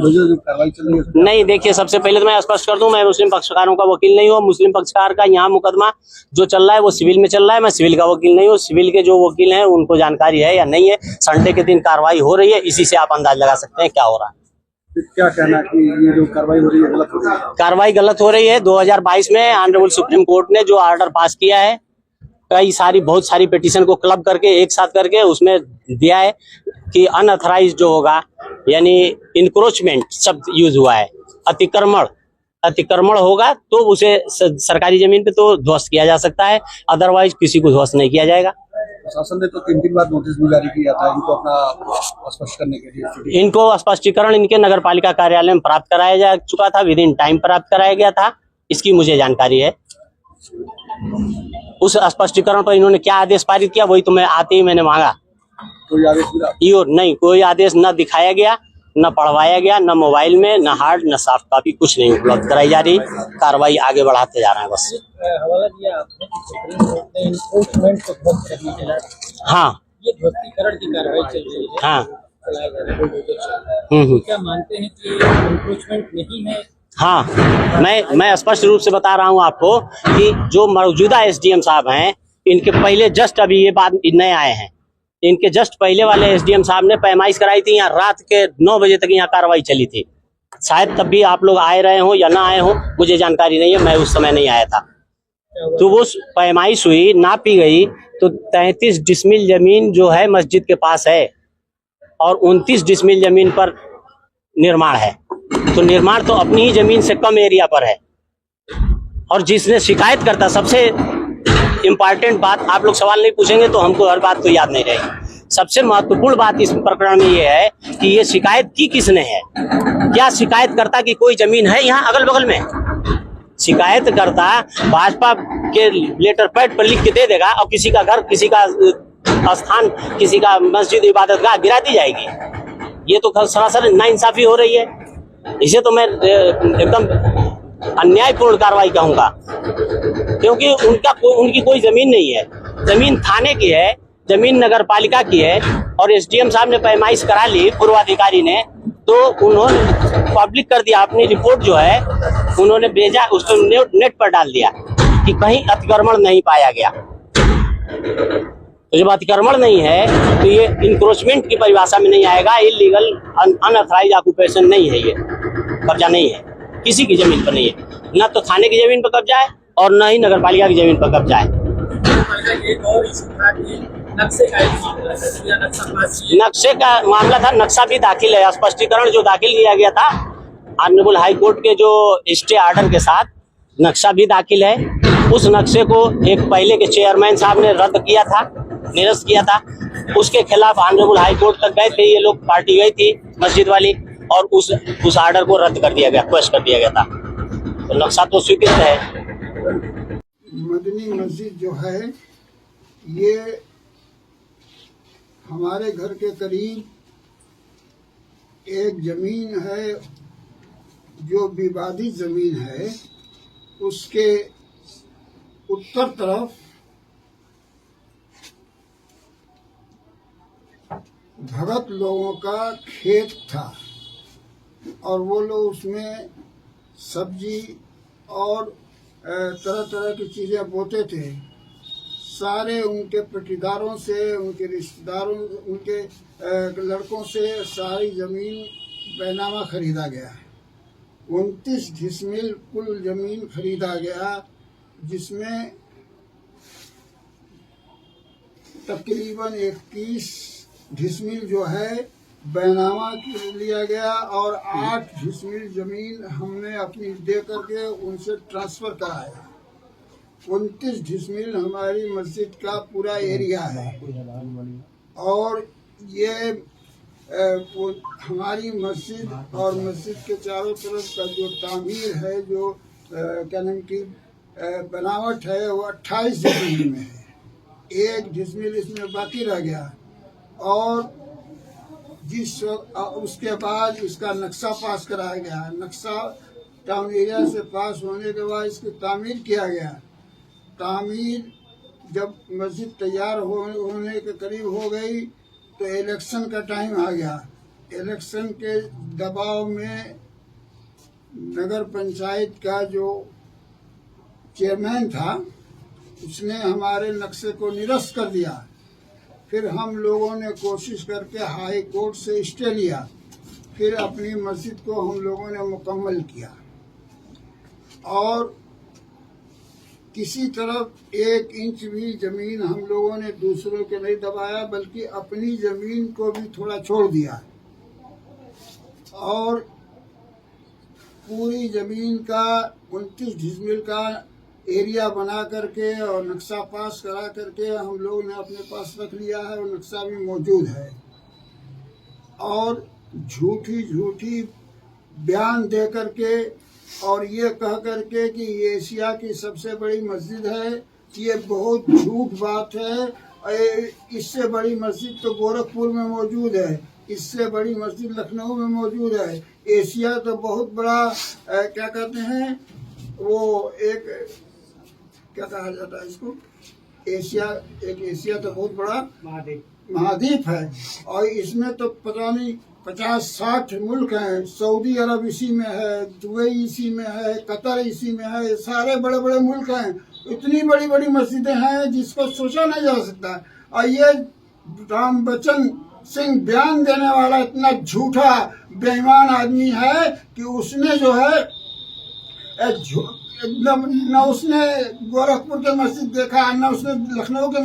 जो कार्रवाई चल रही है? नहीं, देखिए, सबसे पहले तो मैं स्पष्ट कर दूं, मैं मुस्लिम पक्षकारों का वकील नहीं हूँ। मुस्लिम पक्षकार का यहाँ मुकदमा जो चल रहा है वो सिविल में चल रहा है। मैं सिविल का वकील नहीं हूँ। सिविल के जो वकील हैं उनको जानकारी है या नहीं है। संडे के दिन कार्रवाई हो रही है, इसी से आप अंदाज लगा सकते हैं क्या हो रहा है। क्या कहना है कि ये जो कार्रवाई हो रही है गलत हो रही है? कार्रवाई गलत हो रही है। 2022 में ऑनरेबल सुप्रीम कोर्ट ने जो ऑर्डर पास किया है, बहुत सारी पिटीशन को क्लब करके एक साथ करके उसमें दिया है कि अनऑथराइज्ड जो होगा, यानी इंक्रोचमेंट शब्द यूज हुआ है, अतिक्रमण होगा तो उसे सरकारी जमीन पे तो ध्वस्त किया जा सकता है, अदरवाइज किसी को ध्वस्त नहीं किया जाएगा। प्रशासन ने तो 3 दिन बाद नोटिस भी जारी किया था इनको अपना स्पष्ट करने के लिए। इनको स्पष्टीकरण इनके नगर पालिका कार्यालय में प्राप्त कराया जा चुका था, विद इन टाइम प्राप्त कराया गया था, इसकी मुझे जानकारी है। उस स्पष्टीकरण पर इन्होंने क्या आदेश पारित किया वही तो मैं आते ही मैंने मांगा। कोई आदेश मिला? नहीं, कोई आदेश न दिखाया गया, न पढ़वाया गया, न मोबाइल में, न हार्ड, न सॉफ्ट कॉपी, कुछ नहीं उपलब्ध कराई जा रही। कार्रवाई आगे बढ़ाते जा रहे हैं बस। हवाला दिया आपने कि सुप्रीम कोर्ट ने एनफोर्समेंट को ध्वस्त करने के लिए, हाँ, ये ध्वस्तीकरण की कार्रवाई चल रही है, हाँ, चलाया जा रहा है, तो क्या मानते हैं कि एनफोर्समेंट नहीं है? हाँ, मैं स्पष्ट रूप से बता रहा हूँ आपको कि जो मौजूदा एसडीएम साहब हैं, इनके पहले जस्ट अभी ये बात नए आए हैं, इनके जस्ट पहले वाले एसडीएम साहब ने पैमाइश कराई थी, यहाँ रात के 9 बजे तक यहाँ कार्रवाई चली थी। शायद तब भी आप लोग आए रहे हो या ना आए हो, मुझे जानकारी नहीं है, मैं उस समय नहीं आया था। तो वो पैमाइश हुई, नापी गई, तो 33 डिसमिल जमीन जो है मस्जिद के पास है और 29 डिसमिल जमीन पर निर्माण है। तो निर्माण तो अपनी ही जमीन से कम एरिया पर है। और जिसने शिकायत करता, सबसे इम्पॉर्टेंट बात, आप लोग सवाल नहीं पूछेंगे तो हमको हर बात तो याद नहीं रहेगी। सबसे महत्वपूर्ण बात इस प्रकरण में ये है कि ये शिकायत की किसने है। क्या शिकायत करता कि कोई जमीन है यहाँ अगल बगल में? शिकायत करता भाजपा के लेटर पैड पर लिख के दे देगा और किसी का घर, किसी का स्थान, किसी का मस्जिद इबादतगाह गिरा दी जाएगी। ये तो सरासर नाइंसाफी हो रही है। इसे तो मैं एकदम अन्यायपूर्ण कार्रवाई कहूंगा, क्योंकि उनकी कोई जमीन नहीं है। जमीन थाने की है, जमीन नगर पालिका की है, और एसडीएम साहब ने पैमाइश करा ली पूर्वाधिकारी ने, तो उन्होंने पब्लिक कर दिया अपनी रिपोर्ट जो है, उन्होंने भेजा, उसको नेट पर डाल दिया कि कहीं अतिक्रमण नहीं पाया गया। तो जब अतिक्रमण नहीं है तो ये इंक्रोचमेंट की परिभाषा में नहीं आएगा। इलीगल अनऑथराइज्ड ऑक्यूपेशन नहीं है, ये कब्जा नहीं है, किसी की जमीन पर नहीं है। न तो थाने की जमीन पर कब्जा है और न ही नगर पालिका की जमीन पर कब्जा है। नक्शे का मामला था, नक्शा भी दाखिल है। स्पष्टीकरण जो दाखिल किया गया था ऑनरेबल हाई कोर्ट के जो स्टे ऑर्डर के साथ, नक्शा भी दाखिल है। उस नक्शे को एक पहले के चेयरमैन साहब ने रद्द किया था, निरस्त किया था। उसके खिलाफ ऑनरेबल हाई कोर्ट तक गए थे, ये लोग, पार्टी गई थी मस्जिद वाली, और उस ऑर्डर को रद्द कर दिया गया, क्वेश्चन कर दिया गया था। तो नक्शा तो स्वीकृत है। मदनी मस्जिद जो है ये हमारे घर के करीब एक जमीन है जो विवादित जमीन है, उसके उत्तर तरफ भगत लोगों का खेत था और वो लोग उसमें सब्जी और तरह तरह की चीज़ें बोते थे। सारे उनके पट्टीदारों से, उनके रिश्तेदारों, उनके लड़कों से सारी ज़मीन बैनामा खरीदा गया। 29 डिसमिल कुल ज़मीन खरीदा गया, जिसमें तकरीबन 21 डिसमिल जो है बैनामा लिया गया और 8 डिसमिल ज़मीन हमने अपनी दे करके उनसे ट्रांसफ़र कराया। 29 डिसमिल हमारी मस्जिद का पूरा एरिया है और ये हमारी मस्जिद और मस्जिद के चारों तरफ का जो तामीर है, जो क्या नाम की बनावट है, वो 28 डिसमिल में है। 1 डिसमिल इसमें बाकी रह गया और उसके बाद इसका नक्शा पास कराया गया। नक्शा टाउन एरिया से पास होने के बाद इसकी तामीर किया गया। तामीर जब मस्जिद तैयार होने के करीब हो गई तो इलेक्शन का टाइम आ गया। इलेक्शन के दबाव में नगर पंचायत का जो चेयरमैन था उसने हमारे नक्शे को निरस्त कर दिया। फिर हम लोगों ने कोशिश करके हाई कोर्ट से स्टे लिया, फिर अपनी मस्जिद को हम लोगों ने मुकम्मल किया और किसी तरफ 1 इंच भी जमीन हम लोगों ने दूसरों के नहीं दबाया, बल्कि अपनी जमीन को भी थोड़ा छोड़ दिया और पूरी जमीन का 29 डिसमिल का एरिया बना करके और नक्शा पास करा करके हम लोगों ने अपने पास रख लिया है और नक्शा भी मौजूद है। और झूठी बयान दे करके और ये कह करके कि ये एशिया की सबसे बड़ी मस्जिद है, ये बहुत झूठ बात है। इससे बड़ी मस्जिद तो गोरखपुर में मौजूद है, इससे बड़ी मस्जिद लखनऊ में मौजूद है। एशिया तो बहुत बड़ा क्या कहते हैं वो एक क्या कहा जाता है इसको, एशिया तो बहुत बड़ा महाद्वीप है और इसमें तो पता नहीं 50-60 मुल्क हैं। सऊदी अरब इसी में है, दुबई इसी में है, कतर इसी में है, सारे बड़े बड़े मुल्क हैं। इतनी बड़ी बड़ी मस्जिदें हैं जिसको सोचा नहीं जा सकता। और ये राम बच्चन सिंह बयान देने वाला इतना झूठा बेईमान आदमी है कि उसने जो है न उसने गोरखपुर के मस्जिद देखा, न उसने लखनऊ के